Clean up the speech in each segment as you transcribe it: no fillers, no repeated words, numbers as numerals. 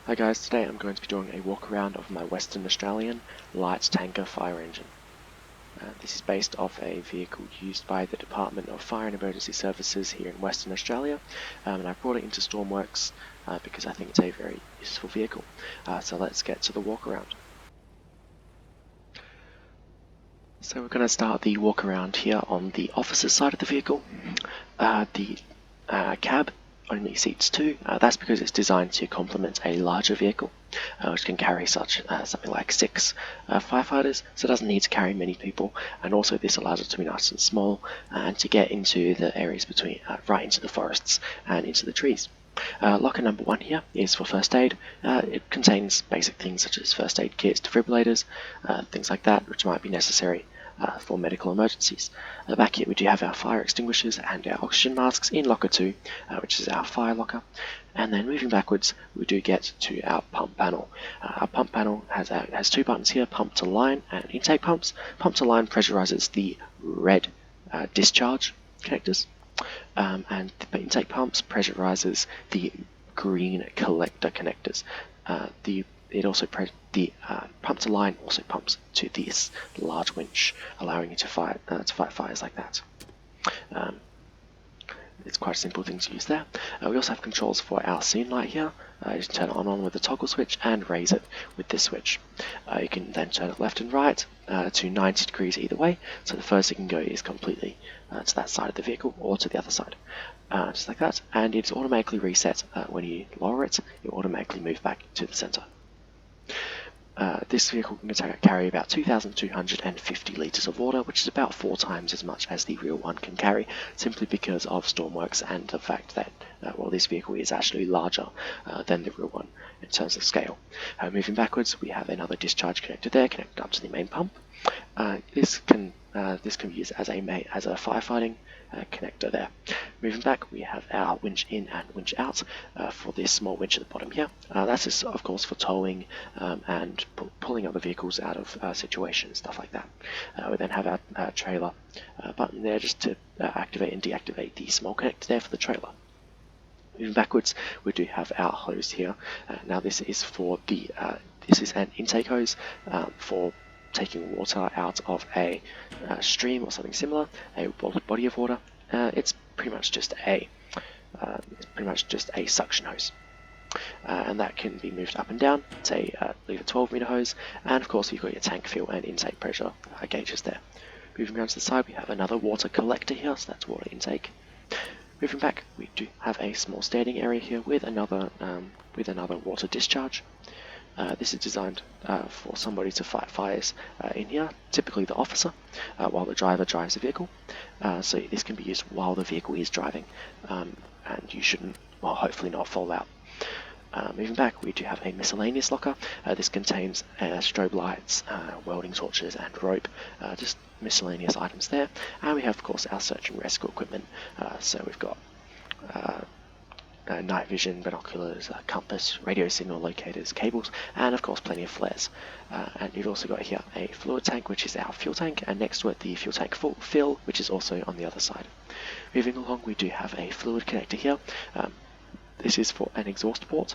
Hi guys, today I'm going to be doing a walk around of my Western Australian light tanker fire engine. This is based off a vehicle used by the Department of Fire and Emergency Services here in Western Australia, and I brought it into Stormworks because I think it's a very useful vehicle. So let's get to the walk around. So we're going to start the walk around here on the officer's side of the vehicle. The cab only seats two. That's because it's designed to complement a larger vehicle, which can carry something like 6 firefighters, so it doesn't need to carry many people, and also this allows it to be nice and small and to get into the areas between, right into the forests and into the trees. Locker number 1 here is for first aid. It contains basic things such as first aid kits, defibrillators, things like that, which might be necessary for medical emergencies. Back here we do have our fire extinguishers and our oxygen masks in locker 2, which is our fire locker. And then moving backwards, we do get to our pump panel. Our pump panel has 2 buttons here, pump to line and intake pumps. Pump to line pressurizes the red discharge connectors, and the intake pumps pressurizes the green collector connectors. The pump to line also pumps to this large winch, allowing you to fight fires like that. It's quite a simple thing to use there. We also have controls for our scene light here. You can turn it on with the toggle switch and raise it with this switch. You can then turn it left and right to 90 degrees either way, so the furthest it can go is completely to that side of the vehicle or to the other side. Just like that, and it's automatically reset when you lower it. It will automatically move back to the center. This vehicle can carry about 2,250 litres of water, which is about 4 times as much as the real one can carry, simply because of Stormworks and the fact that this vehicle is actually larger than the real one in terms of scale. Moving backwards, we have another discharge connector there, connected up to the main pump. This can be used as a firefighting connector there. Moving back, we have our winch in and winch out for this small winch at the bottom here. That is, of course, for towing and pulling other vehicles out of situations, stuff like that. We then have our trailer button there just to activate and deactivate the small connector there for the trailer. Moving backwards, we do have our hose here. Now this is for this is an intake hose for taking water out of a stream or something similar, a body of water. It's pretty much just a suction hose, and that can be moved up and down. It's a 12-meter hose, and of course you've got your tank fill and intake pressure gauges there. Moving around to the side, we have another water collector here, so that's water intake. Moving back, we do have a small standing area here with another water discharge. This is designed for somebody to fight fires in here, typically the officer, while the driver drives the vehicle. So this can be used while the vehicle is driving, and you shouldn't, well, hopefully not fall out. Moving back, we do have a miscellaneous locker. This contains strobe lights, welding torches and rope, just miscellaneous items there. And we have, of course, our search and rescue equipment. So we've got night vision, binoculars, compass, radio signal locators, cables, and of course plenty of flares. And you've also got here a fluid tank, which is our fuel tank, and next to it the fuel tank fill, which is also on the other side. Moving along, we do have a fluid connector here. This is for an exhaust port.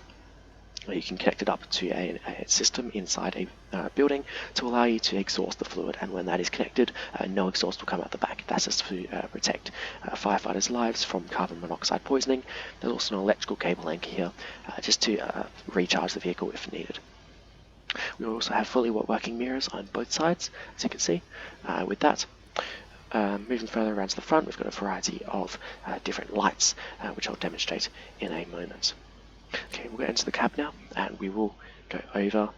You can connect it up to a system inside a building to allow you to exhaust the fluid, and when that is connected, no exhaust will come out the back. That's just to protect firefighters' lives from carbon monoxide poisoning. There's also an electrical cable anchor here just to recharge the vehicle if needed. We also have fully working mirrors on both sides, as you can see. With that, moving further around to the front, we've got a variety of different lights, which I'll demonstrate in a moment. Okay, we'll get into the cab now, and we will go over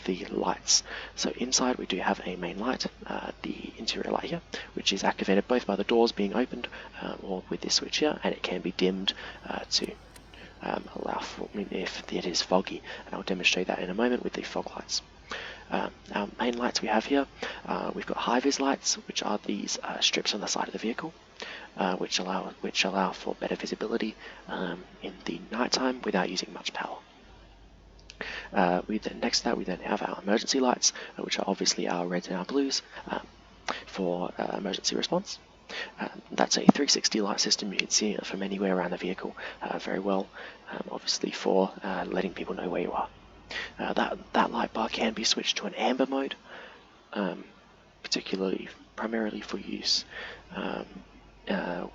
the lights. So inside we do have a main light, the interior light here, which is activated both by the doors being opened or with this switch here, and it can be dimmed to allow for if it is foggy, and I'll demonstrate that in a moment with the fog lights. Our main lights we have here, we've got high-vis lights, which are these strips on the side of the vehicle, which allow for better visibility in the nighttime without using much power. Next to that, we then have our emergency lights, which are obviously our reds and our blues for emergency response. That's a 360 light system. You can see it from anywhere around the vehicle very well, obviously for letting people know where you are. That light bar can be switched to an amber mode, primarily for use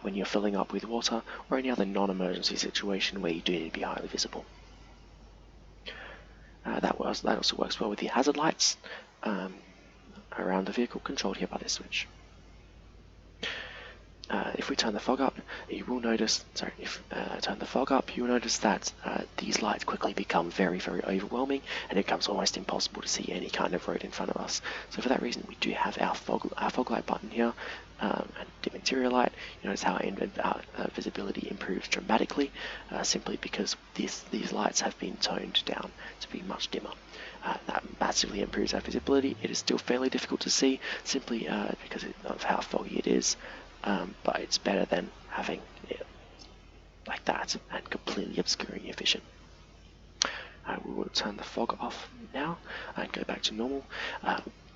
when you're filling up with water or any other non-emergency situation where you do need to be highly visible. That also works well with the hazard lights around the vehicle, controlled here by this switch. If we turn the fog up, you will notice. Turn the fog up, you will notice that these lights quickly become very, very overwhelming, and it becomes almost impossible to see any kind of road in front of us. So for that reason, we do have our fog light button here, and dim interior light. You notice how our visibility improves dramatically, simply because these lights have been toned down to be much dimmer. That massively improves our visibility. It is still fairly difficult to see, simply because of how foggy it is. But it's better than having it like that and completely obscuring your vision. We will turn the fog off now and go back to normal.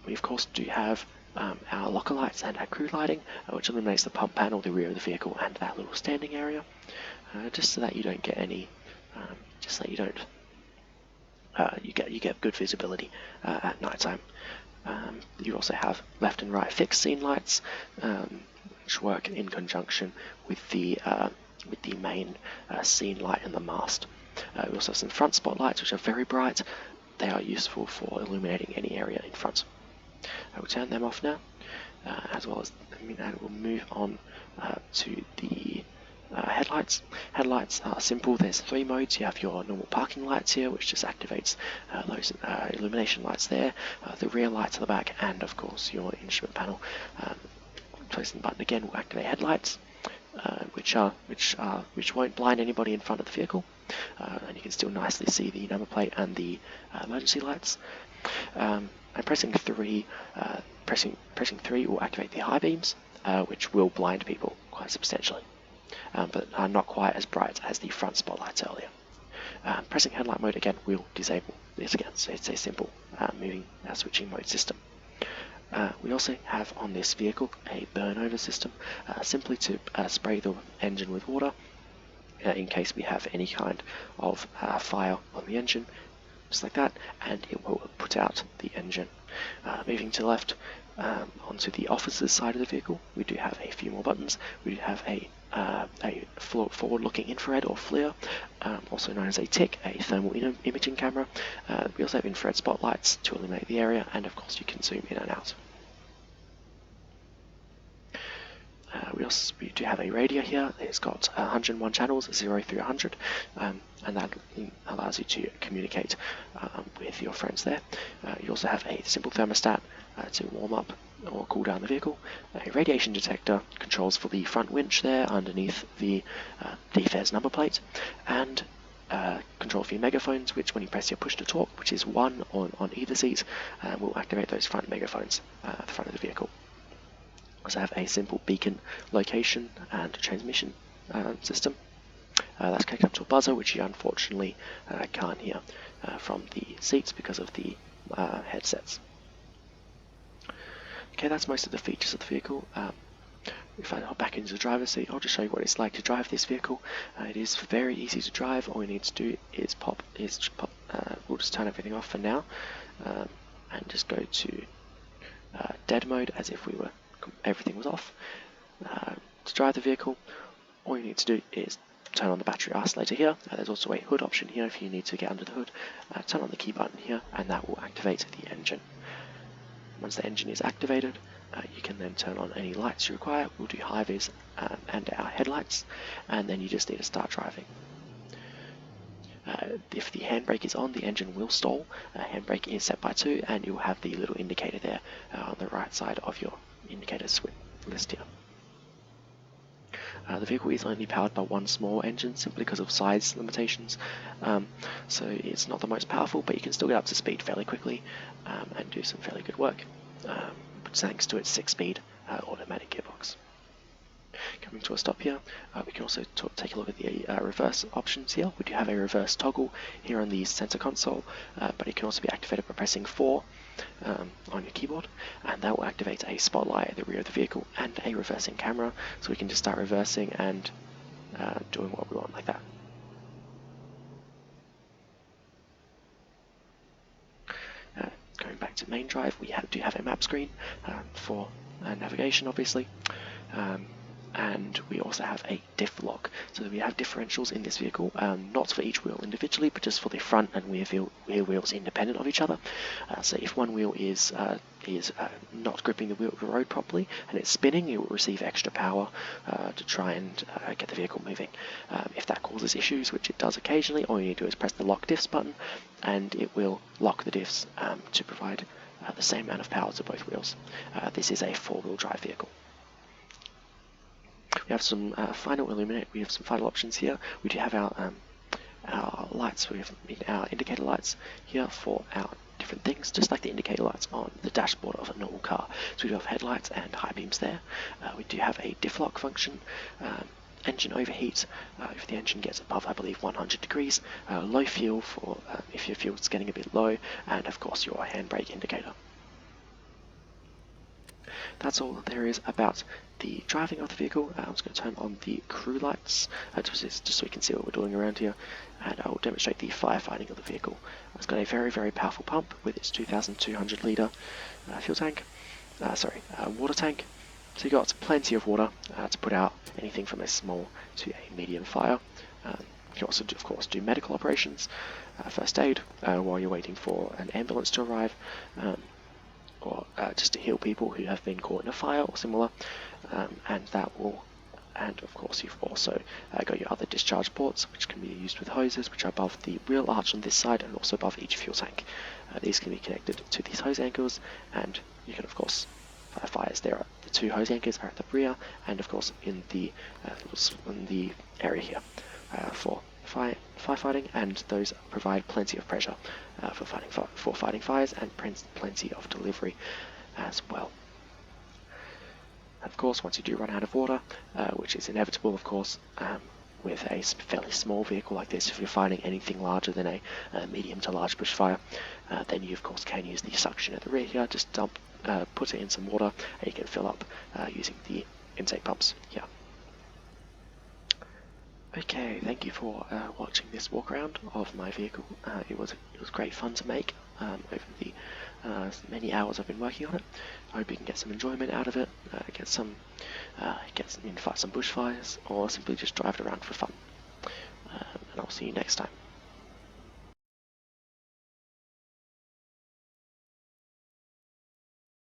We of course do have our locker lights and our crew lighting, which illuminates the pump panel, the rear of the vehicle, and that little standing area, just so that you don't get any, just so that you don't, you get good visibility at night time. You also have left and right fixed scene lights, which work in conjunction with the main scene light in the mast. We also have some front spotlights, which are very bright. They are useful for illuminating any area in front. I will turn them off now, as well as we'll move on to the headlights. Headlights are simple. There's 3 modes. You have your normal parking lights here, which just activates those illumination lights there, the rear lights at the back, and of course your instrument panel. Pressing the button again will activate headlights, which won't blind anybody in front of the vehicle, and you can still nicely see the number plate and the emergency lights. And pressing 3 will activate the high beams, which will blind people quite substantially, but are not quite as bright as the front spotlights earlier. Pressing headlight mode again will disable this again, so it's a simple switching mode system. We also have on this vehicle a burn-over system, simply to spray the engine with water in case we have any kind of fire on the engine, just like that, and it will put out the engine. Moving to the left, onto the officer's side of the vehicle, we do have a few more buttons. We do have a forward-looking infrared or FLIR, also known as a TIC, a thermal imaging camera. We also have infrared spotlights to illuminate the area, and of course you can zoom in and out. We do have a radio here. It's got 101 channels, 0 through 100, and that allows you to communicate with your friends there. You also have a simple thermostat to warm up or cool down the vehicle, a radiation detector, controls for the front winch there underneath the DFARS number plate, and control for your megaphones, which when you press your push to talk, which is 1 on either seat, will activate those front megaphones at the front of the vehicle. Also have a simple beacon location and transmission system that's connected up to a buzzer, which you unfortunately can't hear from the seats because of the headsets. Okay, that's most of the features of the vehicle. If I hop back into the driver's seat, I'll just show you what it's like to drive this vehicle. It is very easy to drive. All you need to do is we'll just turn everything off for now, and just go to dead mode as if everything was off. To drive the vehicle, all you need to do is turn on the battery isolator here. There's also a hood option here if you need to get under the hood. Turn on the key button here, and that will activate the engine. Once the engine is activated, you can then turn on any lights you require. We'll do high-vis and our headlights, and then you just need to start driving. If the handbrake is on, the engine will stall. Handbrake is set by 2, and you'll have the little indicator there on the right side of your indicator list here. The vehicle is only powered by one small engine simply because of size limitations, so it's not the most powerful, but you can still get up to speed fairly quickly and do some fairly good work, thanks to its 6-speed automatic gearbox. Coming to a stop here, we can also take a look at the reverse options here. We do have a reverse toggle here on the center console, but it can also be activated by pressing 4 on your keyboard, and that will activate a spotlight at the rear of the vehicle and a reversing camera, so we can just start reversing and doing what we want like that. main drive, we do have a map screen for navigation, obviously. And we also have a diff lock, so that we have differentials in this vehicle, not for each wheel individually, but just for the front and rear wheels independent of each other. So if one wheel is not gripping the road properly and it's spinning, it will receive extra power to try and get the vehicle moving. If that causes issues, which it does occasionally, all you need to do is press the lock diffs button, and it will lock the diffs to provide the same amount of power to both wheels. This is a four-wheel drive vehicle. We have some we have some final options here. We do have our lights. We have our indicator lights here for our different things, just like the indicator lights on the dashboard of a normal car. So we do have headlights and high beams there. We do have a diff lock function, engine overheat if the engine gets above, I believe, 100 degrees, low fuel for if your fuel's getting a bit low, and of course your handbrake indicator. That's all there is about the driving of the vehicle. I'm just going to turn on the crew lights just so we can see what we're doing around here, and I will demonstrate the firefighting of the vehicle. It's got a very, very powerful pump with its 2,200 litre water tank. So you've got plenty of water to put out anything from a small to a medium fire. You can also, of course, do medical operations, first aid, while you're waiting for an ambulance to arrive. Or just to heal people who have been caught in a fire or similar, and of course you've also got your other discharge ports, which can be used with hoses, which are above the wheel arch on this side and also above each fuel tank. These can be connected to these hose anchors, and you can of course fight fires. There are the two hose anchors are at the rear, and of course in the area here for firefighting, and those provide plenty of pressure for fighting fires, and plenty of delivery as well. Of course, once you do run out of water, which is inevitable, of course, with a fairly small vehicle like this, if you're fighting anything larger than a medium to large bushfire, then you of course can use the suction at the rear here. Just put it in some water, and you can fill up using the intake pumps here. Okay, thank you for watching this walk around of my vehicle. It was great fun to make over the many hours I've been working on it. I hope you can get some enjoyment out of it, get some fight some bushfires, or simply just drive it around for fun. And I'll see you next time.